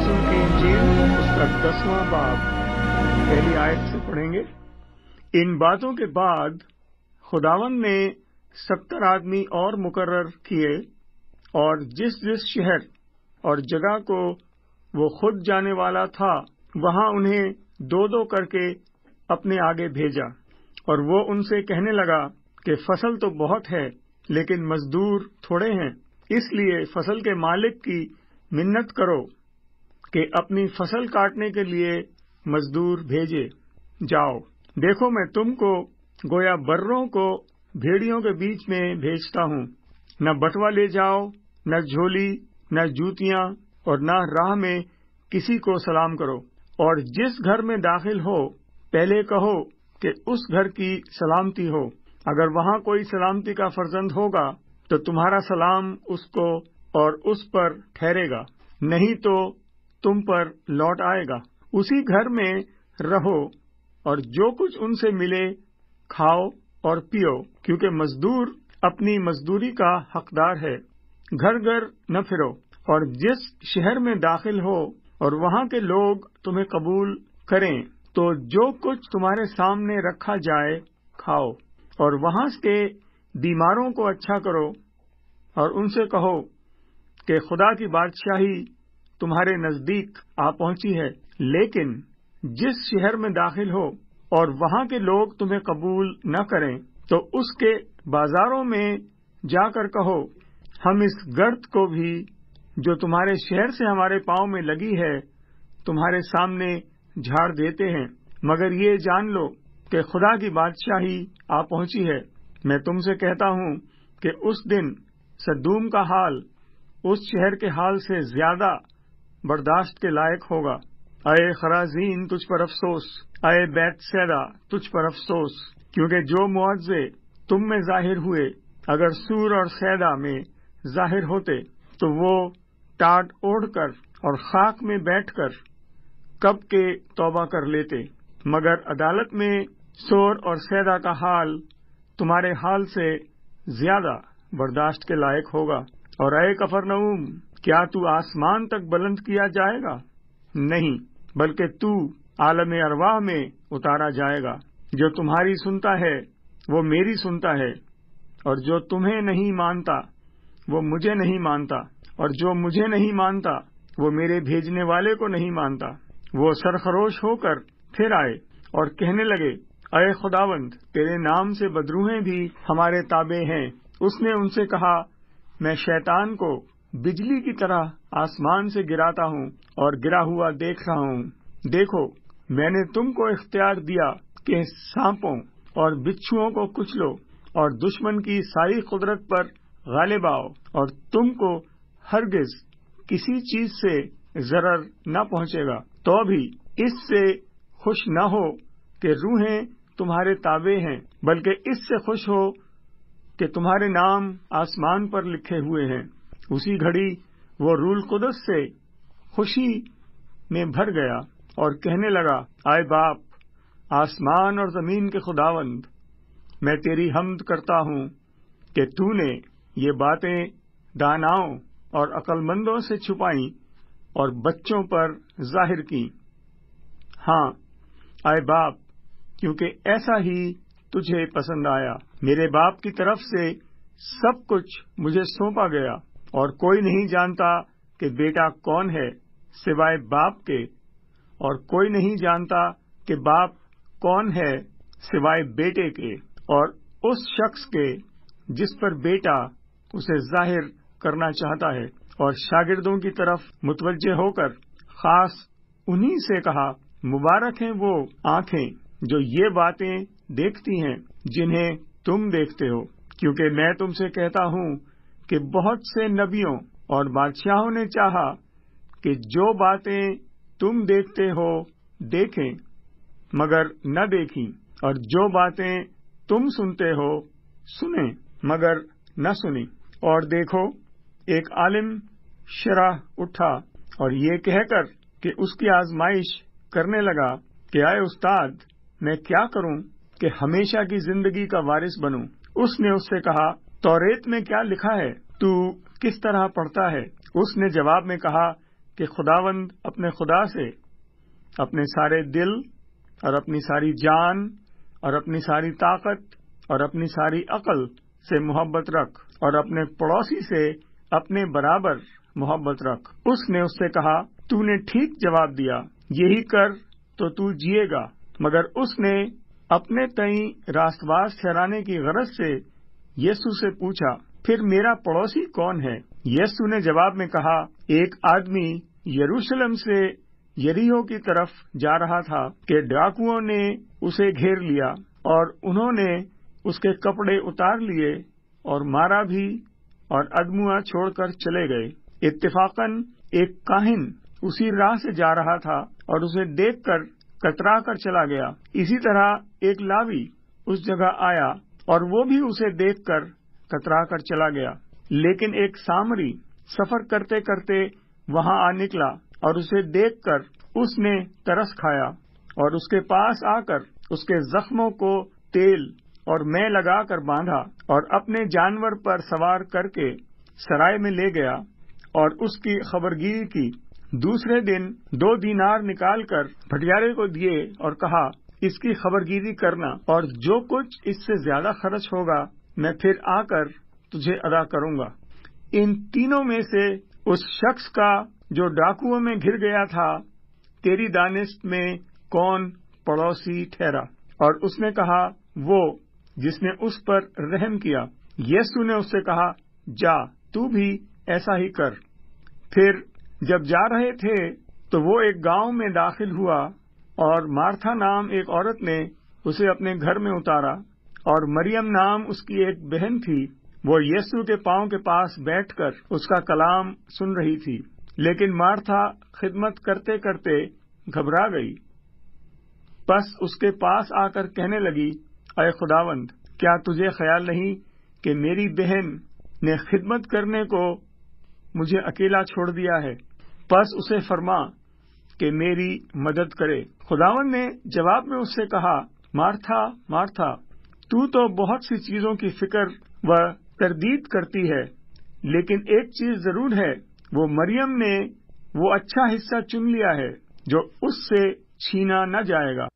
रसूल की इंजील उसका 10वां बाब पहली आयत से पढ़ेंगे। इन बातों के बाद खुदावंद ने 70 आदमी और मुकर्रर किए और जिस जिस शहर और जगह को वो खुद जाने वाला था वहां उन्हें दो दो करके अपने आगे भेजा। और वो उनसे कहने लगा कि फसल तो बहुत है लेकिन मजदूर थोड़े हैं, इसलिए फसल के मालिक की मिन्नत करो कि अपनी फसल काटने के लिए मजदूर भेजे। जाओ, देखो मैं तुमको गोया बर्रों को भेड़ियों के बीच में भेजता हूँ। न बटवा ले जाओ, न झोली, न जूतियाँ, और न राह में किसी को सलाम करो। और जिस घर में दाखिल हो पहले कहो कि उस घर की सलामती हो। अगर वहाँ कोई सलामती का फर्जंद होगा तो तुम्हारा सलाम उसको और उस पर ठहरेगा, नहीं तो तुम पर लौट आएगा। उसी घर में रहो और जो कुछ उनसे मिले खाओ और पियो, क्योंकि मजदूर अपनी मजदूरी का हकदार है। घर घर न फिरो। और जिस शहर में दाखिल हो और वहाँ के लोग तुम्हें कबूल करें तो जो कुछ तुम्हारे सामने रखा जाए खाओ। और वहाँ के बीमारों को अच्छा करो और उनसे कहो कि खुदा की बादशाही तुम्हारे नजदीक आ पहुंची है। लेकिन जिस शहर में दाखिल हो और वहाँ के लोग तुम्हें कबूल न करें तो उसके बाजारों में जाकर कहो, हम इस गर्त को भी जो तुम्हारे शहर से हमारे पांव में लगी है तुम्हारे सामने झाड़ देते हैं, मगर ये जान लो कि खुदा की बादशाही आ पहुंची है। मैं तुमसे कहता हूँ कि उस दिन सदूम का हाल उस शहर के हाल से ज्यादा बर्दाश्त के लायक होगा। अये खराजीन, तुझ पर अफसोस, अये बैतसैदा, तुझ पर अफसोस, क्योंकि जो मुआवजे तुम में जाहिर हुए अगर सूर और सैदा में जाहिर होते तो वो टाट ओढ़कर और खाक में बैठकर कब के तौबा कर लेते। मगर अदालत में सूर और सैदा का हाल तुम्हारे हाल से ज्यादा बर्दाश्त के लायक होगा। और अये कफरनहूम, क्या तू आसमान तक बुलंद किया जाएगा? नहीं, बल्कि तू आलम अरवाह में उतारा जाएगा। जो तुम्हारी सुनता है वो मेरी सुनता है, और जो तुम्हें नहीं मानता वो मुझे नहीं मानता, और जो मुझे नहीं मानता वो मेरे भेजने वाले को नहीं मानता। वो सरखरोश होकर फिर आए और कहने लगे, अये खुदावंद, तेरे नाम से बदरूहें भी हमारे ताबे हैं। उसने उनसे कहा, मैं शैतान को बिजली की तरह आसमान से गिराता हूँ और गिरा हुआ देख रहा हूँ। देखो, मैंने तुमको इख्तियार दिया कि सांपों और बिच्छुओं को कुचलो और दुश्मन की सारी कुदरत पर गालिब आओ, और तुमको हरगिज किसी चीज से जरर न पहुंचेगा। तो भी इससे खुश न हो कि रूहें तुम्हारे ताबे हैं, बल्कि इससे खुश हो कि तुम्हारे नाम आसमान पर लिखे हुए हैं। उसी घड़ी वो रूल कुदस से खुशी में भर गया और कहने लगा, आए बाप, आसमान और जमीन के खुदावंद, मैं तेरी हम्द करता हूँ कि तूने ये बातें दानाओं और अक्लमंदों से छुपाई और बच्चों पर जाहिर की। हाँ, आए बाप, क्योंकि ऐसा ही तुझे पसंद आया। मेरे बाप की तरफ से सब कुछ मुझे सौंपा गया, और कोई नहीं जानता कि बेटा कौन है सिवाय बाप के, और कोई नहीं जानता कि बाप कौन है सिवाय बेटे के, और उस शख्स के जिस पर बेटा उसे जाहिर करना चाहता है। और शागिर्दों की तरफ मुतवज्जे होकर खास उन्हीं से कहा, मुबारक हैं वो आंखें जो ये बातें देखती हैं जिन्हें तुम देखते हो, क्योंकि मैं तुमसे कहता हूँ कि बहुत से नबियों और बादशाहों ने चाहा कि जो बातें तुम देखते हो देखें मगर न देखी, और जो बातें तुम सुनते हो सुने मगर न सुनी। और देखो, एक आलिम शरह उठा और ये कहकर कि उसकी आजमाइश करने लगा कि आए उस्ताद, मैं क्या करूं कि हमेशा की जिंदगी का वारिस बनूं। उसने उससे कहा, तौरेत में क्या लिखा है, तू किस तरह पढ़ता है? उसने जवाब में कहा کہ خداوند اپنے خدا سے اپنے سارے دل اور اپنی ساری جان اور اپنی ساری طاقت اور اپنی ساری عقل سے محبت رکھ اور اپنے پڑوسی سے اپنے برابر محبت رکھ۔ اس نے اس سے کہا، تو نے ٹھیک جواب دیا، یہی کر تو جیے گا۔ مگر اس نے اپنے تئیں راست باز ٹھہرانے کی غرض سے یسوع سے پوچھا، پھر میرا پڑوسی کون ہے؟ یسوع نے جواب میں کہا، ایک آدمی یروشلم سے یریحو کی طرف جا رہا تھا کہ ڈاکوؤں نے اسے گھیر لیا اور انہوں نے اس کے کپڑے اتار لیے اور مارا بھی اور ادموا چھوڑ کر چلے گئے۔ اتفاقاً ایک کاہن اسی راہ سے جا رہا تھا اور اسے دیکھ کر کترا کر چلا گیا۔ اسی طرح ایک لاوی اس جگہ آیا اور وہ بھی اسے دیکھ کر کترا کر چلا گیا۔ لیکن ایک سامری سفر کرتے کرتے وہاں آ نکلا اور اسے دیکھ کر اس نے ترس کھایا اور اس کے پاس آ کر اس کے زخموں کو تیل اور مے لگا کر باندھا اور اپنے جانور پر سوار کر کے سرائے میں لے گیا اور اس کی خبرگیری کی۔ دوسرے دن 2 دینار نکال کر بھٹیارے کو دیے اور کہا، اس کی خبرگیری کرنا اور جو کچھ اس سے زیادہ خرچ ہوگا میں پھر آ کر تجھے ادا کروں گا۔ ان تینوں میں سے اس شخص کا جو ڈاکوؤں میں گر گیا تھا تیری دانست میں کون پڑوسی ٹھہرا؟ اور اس نے کہا، وہ جس نے اس پر رحم کیا۔ یسوع نے اس سے کہا، جا تو بھی ایسا ہی کر۔ پھر جب جا رہے تھے تو وہ ایک گاؤں میں داخل ہوا اور مارتھا نام ایک عورت نے اسے اپنے گھر میں اتارا اور مریم نام اس کی ایک بہن تھی، وہ یسوع کے پاؤں کے پاس بیٹھ کر اس کا کلام سن رہی تھی۔ لیکن مارتھا خدمت کرتے کرتے گھبرا گئی، پس اس کے پاس آ کر کہنے لگی، اے خداوند، کیا تجھے خیال نہیں کہ میری بہن نے خدمت کرنے کو مجھے اکیلا چھوڑ دیا ہے؟ پس اسے فرما کہ میری مدد کرے۔ خداوند نے جواب میں اس سے کہا، مارتھا مارتھا، تو بہت سی چیزوں کی فکر و تردید کرتی ہے، لیکن ایک چیز ضرور ہے، وہ مریم نے وہ اچھا حصہ چن لیا ہے جو اس سے چھینا نہ جائے گا۔